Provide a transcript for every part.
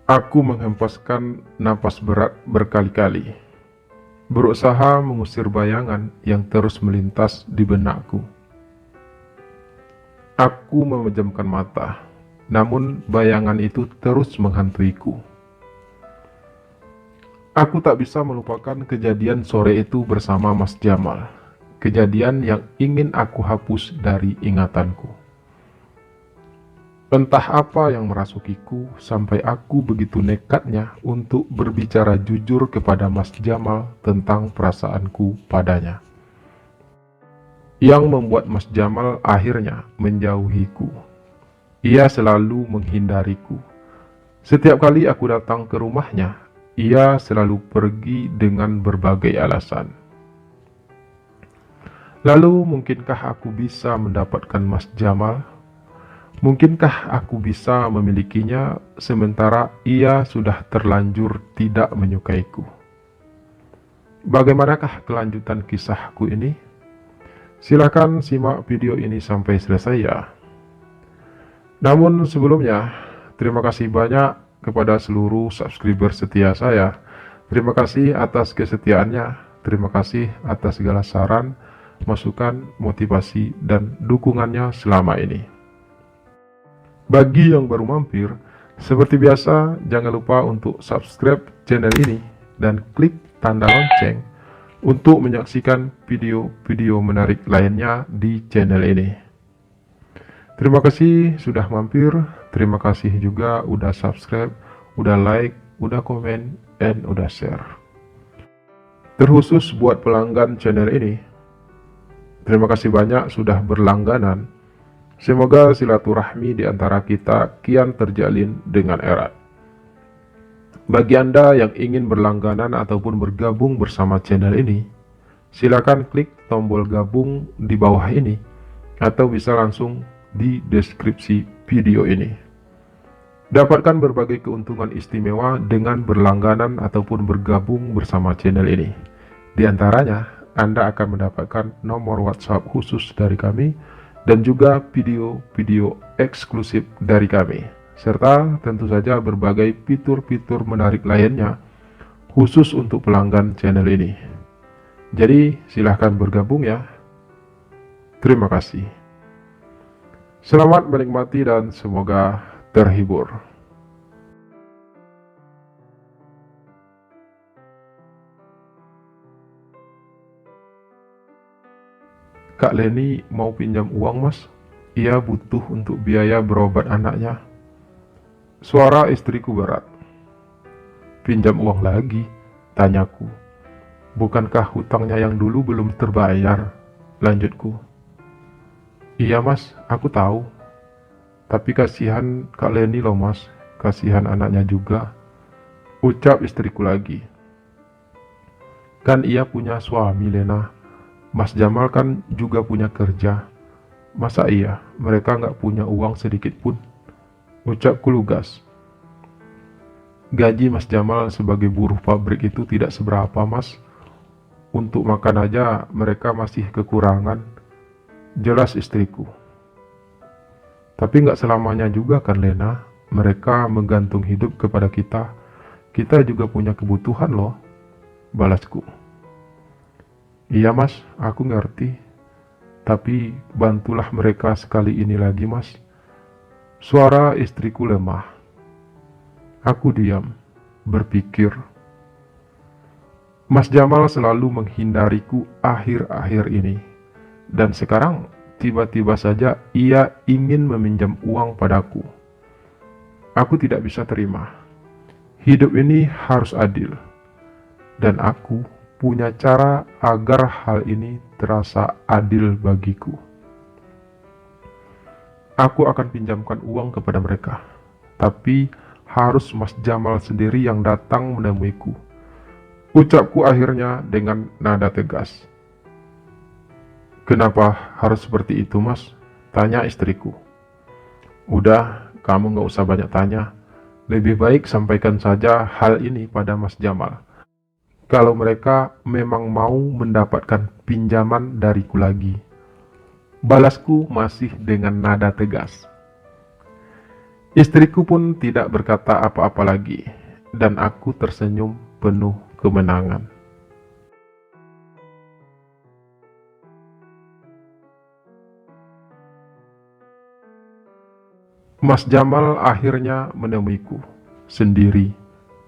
Aku menghempaskan napas berat berkali-kali, berusaha mengusir bayangan yang terus melintas di benakku. Aku memejamkan mata, namun bayangan itu terus menghantuiku. Aku tak bisa melupakan kejadian sore itu bersama Mas Jamal, kejadian yang ingin aku hapus dari ingatanku. Entah apa yang merasukiku sampai aku begitu nekatnya untuk berbicara jujur kepada Mas Jamal tentang perasaanku padanya. Yang membuat Mas Jamal akhirnya menjauhiku. Ia selalu menghindariku. Setiap kali aku datang ke rumahnya, ia selalu pergi dengan berbagai alasan. Lalu mungkinkah aku bisa mendapatkan Mas Jamal? Mungkinkah aku bisa memilikinya sementara ia sudah terlanjur tidak menyukaiku? Bagaimanakah kelanjutan kisahku ini? Silakan simak video ini sampai selesai ya. Namun sebelumnya, terima kasih banyak kepada seluruh subscriber setia saya. Terima kasih atas kesetiaannya. Terima kasih atas segala saran, masukan, motivasi, dan dukungannya selama ini. Bagi yang baru mampir, seperti biasa jangan lupa untuk subscribe channel ini dan klik tanda lonceng untuk menyaksikan video-video menarik lainnya di channel ini. Terima kasih sudah mampir, terima kasih juga udah subscribe, udah like, udah komen, dan udah share. Terkhusus buat pelanggan channel ini, terima kasih banyak sudah berlangganan. Semoga silaturahmi di antara kita kian terjalin dengan erat. Bagi Anda yang ingin berlangganan ataupun bergabung bersama channel ini, silakan klik tombol gabung di bawah ini atau bisa langsung di deskripsi video ini. Dapatkan berbagai keuntungan istimewa dengan berlangganan ataupun bergabung bersama channel ini. Di antaranya, Anda akan mendapatkan nomor WhatsApp khusus dari kami dan juga video-video eksklusif dari kami, serta tentu saja berbagai fitur-fitur menarik lainnya khusus untuk pelanggan channel ini. Jadi silahkan bergabung ya. Terima kasih. Selamat menikmati dan semoga terhibur. Kak Leni mau pinjam uang mas, ia butuh untuk biaya berobat anaknya. Suara istriku berat. Pinjam uang lagi? Tanyaku. Bukankah hutangnya yang dulu belum terbayar? Lanjutku. Iya mas, aku tahu. Tapi kasihan Kak Leni loh mas, kasihan anaknya juga. Ucap istriku lagi. Kan ia punya suami Lena. Mas Jamal kan juga punya kerja. Masa iya mereka nggak punya uang sedikit pun? Ucapku lugas. Gaji Mas Jamal sebagai buruh pabrik itu tidak seberapa mas. Untuk makan aja mereka masih kekurangan. Jelas istriku. Tapi nggak selamanya juga kan Lena. Mereka menggantung hidup kepada kita. Kita juga punya kebutuhan loh. Balasku. Iya mas, aku ngerti. Tapi bantulah mereka sekali ini lagi mas. Suara istriku lemah. Aku diam, berpikir. Mas Jamal selalu menghindariku akhir-akhir ini. Dan sekarang tiba-tiba saja ia ingin meminjam uang padaku. Aku tidak bisa terima. Hidup ini harus adil. Dan aku punya cara agar hal ini terasa adil bagiku. Aku akan pinjamkan uang kepada mereka, tapi harus Mas Jamal sendiri yang datang menemuiku. Ucapku akhirnya dengan nada tegas. Kenapa harus seperti itu mas? Tanya istriku. Udah, kamu gak usah banyak tanya. Lebih baik sampaikan saja hal ini pada Mas Jamal. Kalau mereka memang mau mendapatkan pinjaman dariku lagi. Balasku masih dengan nada tegas. Istriku pun tidak berkata apa-apa lagi, dan aku tersenyum penuh kemenangan. Mas Jamal akhirnya menemuiku sendiri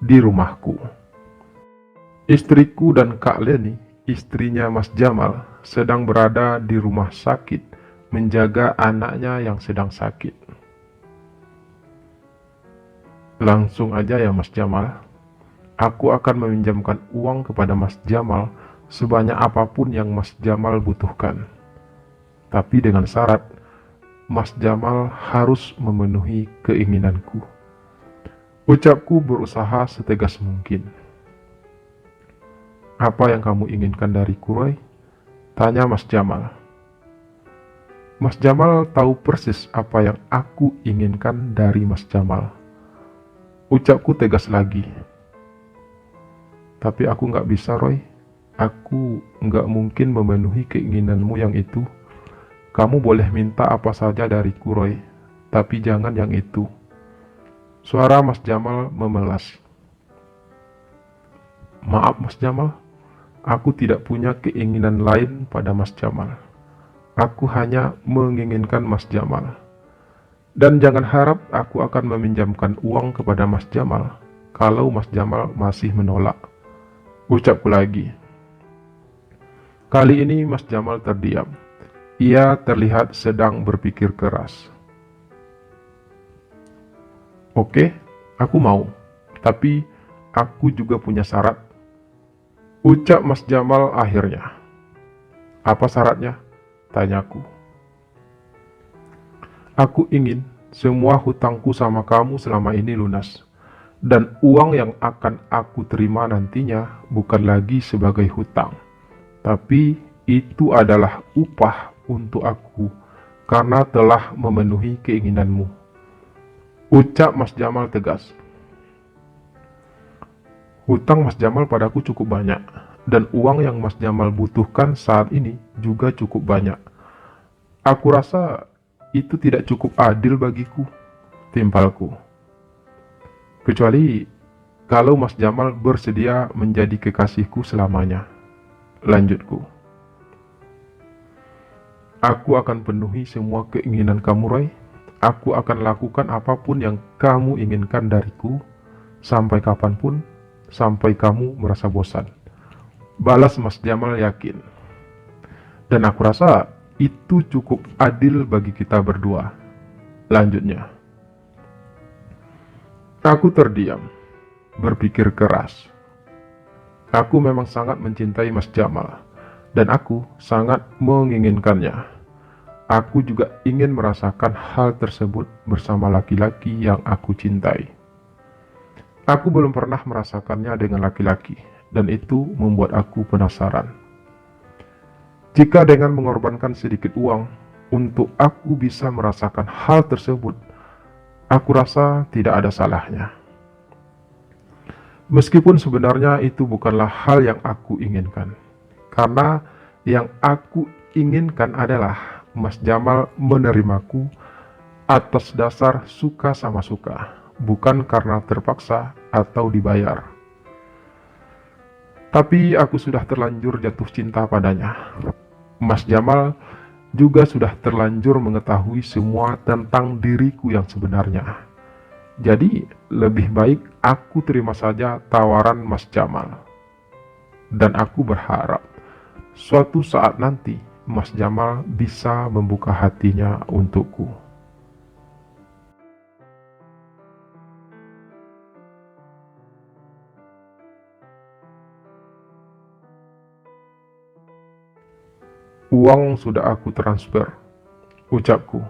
di rumahku. Istriku dan Kak Leni, istrinya Mas Jamal, sedang berada di rumah sakit menjaga anaknya yang sedang sakit. Langsung aja ya Mas Jamal, aku akan meminjamkan uang kepada Mas Jamal sebanyak apapun yang Mas Jamal butuhkan. Tapi dengan syarat, Mas Jamal harus memenuhi keinginanku. Ucapku berusaha setegas mungkin. Apa yang kamu inginkan dariku, Roy? Tanya Mas Jamal. Mas Jamal tahu persis apa yang aku inginkan dari Mas Jamal. Ucapku tegas lagi. Tapi aku nggak bisa, Roy. Aku nggak mungkin memenuhi keinginanmu yang itu. Kamu boleh minta apa saja dariku, Roy, tapi jangan yang itu. Suara Mas Jamal memelas. Maaf Mas Jamal, aku tidak punya keinginan lain pada Mas Jamal. Aku hanya menginginkan Mas Jamal. Dan jangan harap aku akan meminjamkan uang kepada Mas Jamal kalau Mas Jamal masih menolak. Ucapku lagi. Kali ini Mas Jamal terdiam. Ia terlihat sedang berpikir keras. Oke, aku mau. Tapi aku juga punya syarat. Ucap Mas Jamal akhirnya. Apa syaratnya? Tanyaku. Aku ingin semua hutangku sama kamu selama ini lunas. Dan uang yang akan aku terima nantinya bukan lagi sebagai hutang. Tapi itu adalah upah untuk aku karena telah memenuhi keinginanmu. Ucap Mas Jamal tegas. Hutang Mas Jamal padaku cukup banyak, dan uang yang Mas Jamal butuhkan saat ini juga cukup banyak. Aku rasa itu tidak cukup adil bagiku, timpalku. Kecuali kalau Mas Jamal bersedia menjadi kekasihku selamanya, lanjutku. Aku akan penuhi semua keinginan kamu, Roy. Aku akan lakukan apapun yang kamu inginkan dariku, sampai kapanpun, sampai kamu merasa bosan. Balas Mas Jamal yakin. Dan aku rasa itu cukup adil bagi kita berdua. Lanjutnya. Aku terdiam, berpikir keras. Aku memang sangat mencintai Mas Jamal, dan aku sangat menginginkannya. Aku juga ingin merasakan hal tersebut bersama laki-laki yang aku cintai. Aku belum pernah merasakannya dengan laki-laki, dan itu membuat aku penasaran. Jika dengan mengorbankan sedikit uang untuk aku bisa merasakan hal tersebut, aku rasa tidak ada salahnya. Meskipun sebenarnya itu bukanlah hal yang aku inginkan, karena yang aku inginkan adalah Mas Jamal menerimaku atas dasar suka sama suka, bukan karena terpaksa atau dibayar. Tapi aku sudah terlanjur jatuh cinta padanya. Mas Jamal juga sudah terlanjur mengetahui semua tentang diriku yang sebenarnya. Jadi lebih baik aku terima saja tawaran Mas Jamal. Dan aku berharap suatu saat nanti Mas Jamal bisa membuka hatinya untukku. Uang sudah aku transfer, ucapku,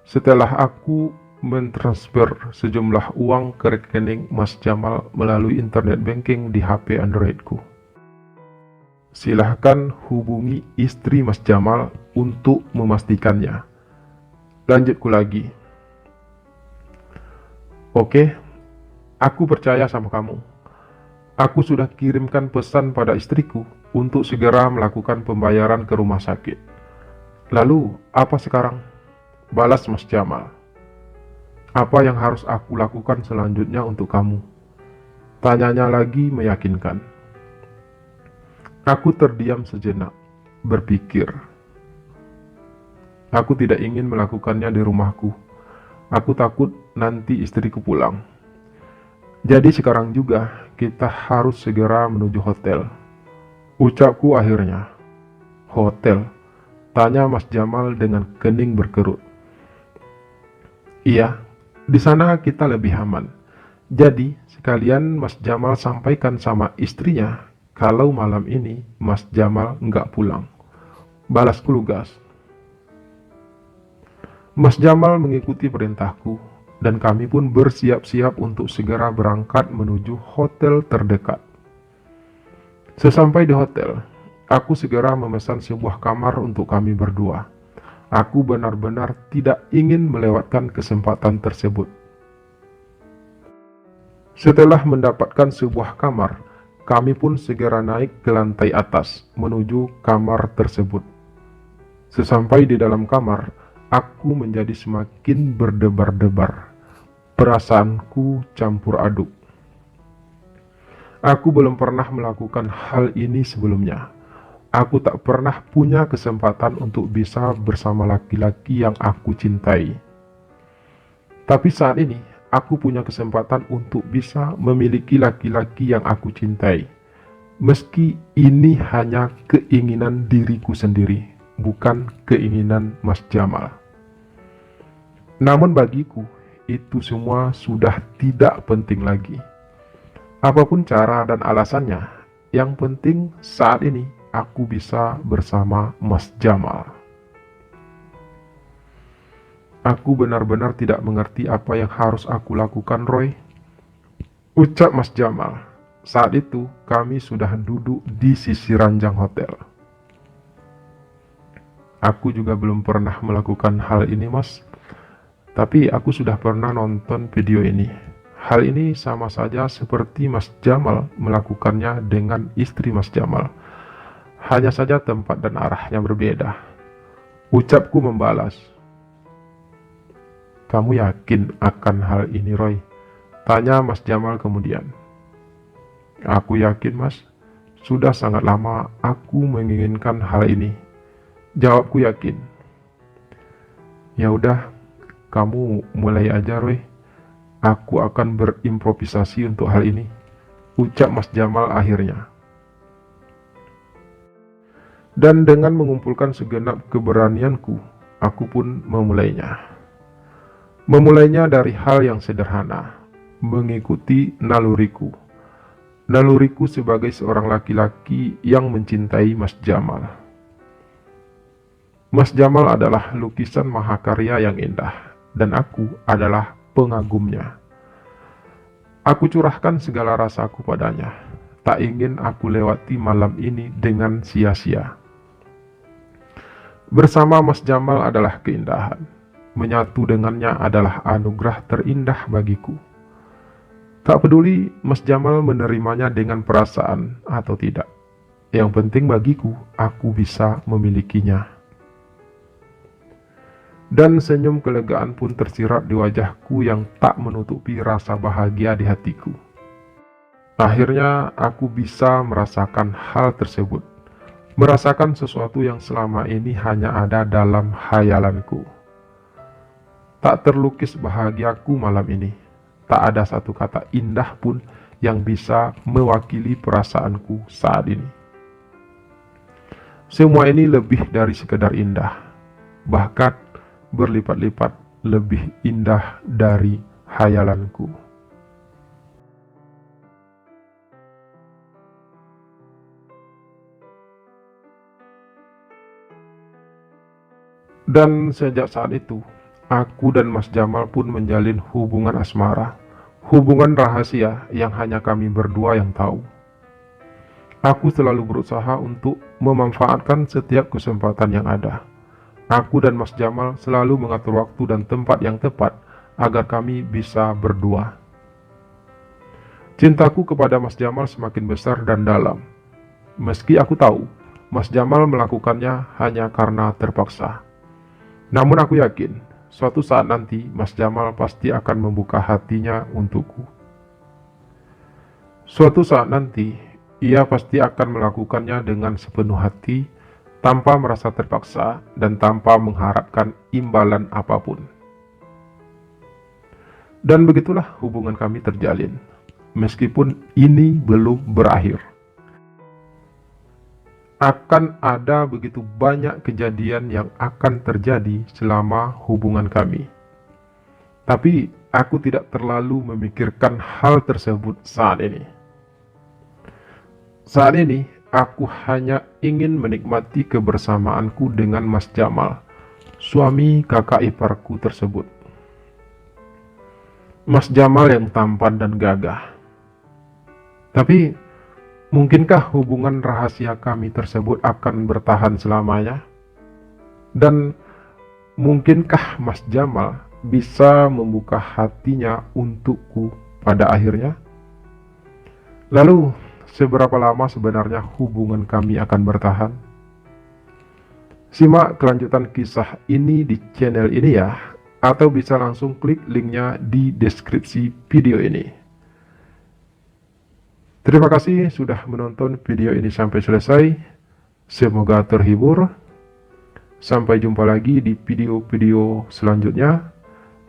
setelah aku mentransfer sejumlah uang ke rekening Mas Jamal melalui internet banking di HP Androidku. Silahkan hubungi istri Mas Jamal untuk memastikannya. Lanjutku lagi. Oke, aku percaya sama kamu. Aku sudah kirimkan pesan pada istriku untuk segera melakukan pembayaran ke rumah sakit. Lalu, apa sekarang? Balas Mas Jamal. Apa yang harus aku lakukan selanjutnya untuk kamu? Tanyanya lagi meyakinkan. Aku terdiam sejenak, berpikir. Aku tidak ingin melakukannya di rumahku. Aku takut nanti istriku pulang. Jadi sekarang juga kita harus segera menuju hotel. Ucapku akhirnya. Hotel? Tanya Mas Jamal dengan kening berkerut. Iya, di sana kita lebih aman. Jadi sekalian Mas Jamal sampaikan sama istrinya kalau malam ini Mas Jamal nggak pulang. Balasku lugas. Mas Jamal mengikuti perintahku, dan kami pun bersiap-siap untuk segera berangkat menuju hotel terdekat. Sesampai di hotel, aku segera memesan sebuah kamar untuk kami berdua. Aku benar-benar tidak ingin melewatkan kesempatan tersebut. Setelah mendapatkan sebuah kamar, kami pun segera naik ke lantai atas menuju kamar tersebut. Sesampai di dalam kamar, aku menjadi semakin berdebar-debar. Perasaanku campur aduk. Aku belum pernah melakukan hal ini sebelumnya. Aku tak pernah punya kesempatan untuk bisa bersama laki-laki yang aku cintai. Tapi saat ini, aku punya kesempatan untuk bisa memiliki laki-laki yang aku cintai. Meski ini hanya keinginan diriku sendiri, bukan keinginan Mas Jamal. Namun bagiku, itu semua sudah tidak penting lagi. Apapun cara dan alasannya, yang penting saat ini aku bisa bersama Mas Jamal. Aku benar-benar tidak mengerti apa yang harus aku lakukan, Roy. Ucap Mas Jamal. Saat itu kami sudah duduk di sisi ranjang hotel. Aku juga belum pernah melakukan hal ini, Mas. Tapi aku sudah pernah nonton video ini. Hal ini sama saja seperti Mas Jamal melakukannya dengan istri Mas Jamal. Hanya saja tempat dan arahnya berbeda. Ucapku membalas. Kamu yakin akan hal ini, Roy? Tanya Mas Jamal kemudian. Aku yakin, Mas. Sudah sangat lama aku menginginkan hal ini. Jawabku yakin. Ya udah, kamu mulai aja, Roy. Aku akan berimprovisasi untuk hal ini. Ucap Mas Jamal akhirnya. Dan dengan mengumpulkan segenap keberanianku, aku pun memulainya. Memulainya dari hal yang sederhana, mengikuti naluriku. Naluriku sebagai seorang laki-laki yang mencintai Mas Jamal. Mas Jamal adalah lukisan mahakarya yang indah, dan aku adalah pengagumnya. Aku curahkan segala rasaku padanya. Tak ingin aku lewati malam ini dengan sia-sia. Bersama Mas Jamal adalah keindahan. Menyatu dengannya adalah anugerah terindah bagiku. Tak peduli Mas Jamal menerimanya dengan perasaan atau tidak. Yang penting bagiku, aku bisa memilikinya. Dan senyum kelegaan pun tersirat di wajahku yang tak menutupi rasa bahagia di hatiku. Akhirnya aku bisa merasakan hal tersebut. Merasakan sesuatu yang selama ini hanya ada dalam hayalanku. Tak terlukis bahagiaku malam ini. Tak ada satu kata indah pun yang bisa mewakili perasaanku saat ini. Semua ini lebih dari sekedar indah. Bahkan berlipat-lipat lebih indah dari hayalanku. Dan sejak saat itu, aku dan Mas Jamal pun menjalin hubungan asmara, hubungan rahasia yang hanya kami berdua yang tahu. Aku selalu berusaha untuk memanfaatkan setiap kesempatan yang ada. Aku dan Mas Jamal selalu mengatur waktu dan tempat yang tepat agar kami bisa berdua. Cintaku kepada Mas Jamal semakin besar dan dalam. Meski aku tahu, Mas Jamal melakukannya hanya karena terpaksa. Namun aku yakin, suatu saat nanti Mas Jamal pasti akan membuka hatinya untukku. Suatu saat nanti, ia pasti akan melakukannya dengan sepenuh hati, tanpa merasa terpaksa dan tanpa mengharapkan imbalan apapun. Dan begitulah hubungan kami terjalin, meskipun ini belum berakhir. Akan ada begitu banyak kejadian yang akan terjadi selama hubungan kami. Tapi aku tidak terlalu memikirkan hal tersebut saat ini. Saat ini, aku hanya ingin menikmati kebersamaanku dengan Mas Jamal, suami kakak iparku tersebut. Mas Jamal yang tampan dan gagah. Tapi, mungkinkah hubungan rahasia kami tersebut akan bertahan selamanya? Dan mungkinkah Mas Jamal bisa membuka hatinya untukku pada akhirnya? Lalu, seberapa lama sebenarnya hubungan kami akan bertahan? Simak kelanjutan kisah ini di channel ini ya, atau bisa langsung klik linknya di deskripsi video ini. Terima kasih sudah menonton video ini sampai selesai. Semoga terhibur. Sampai jumpa lagi di video-video selanjutnya.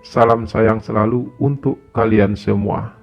Salam sayang selalu untuk kalian semua.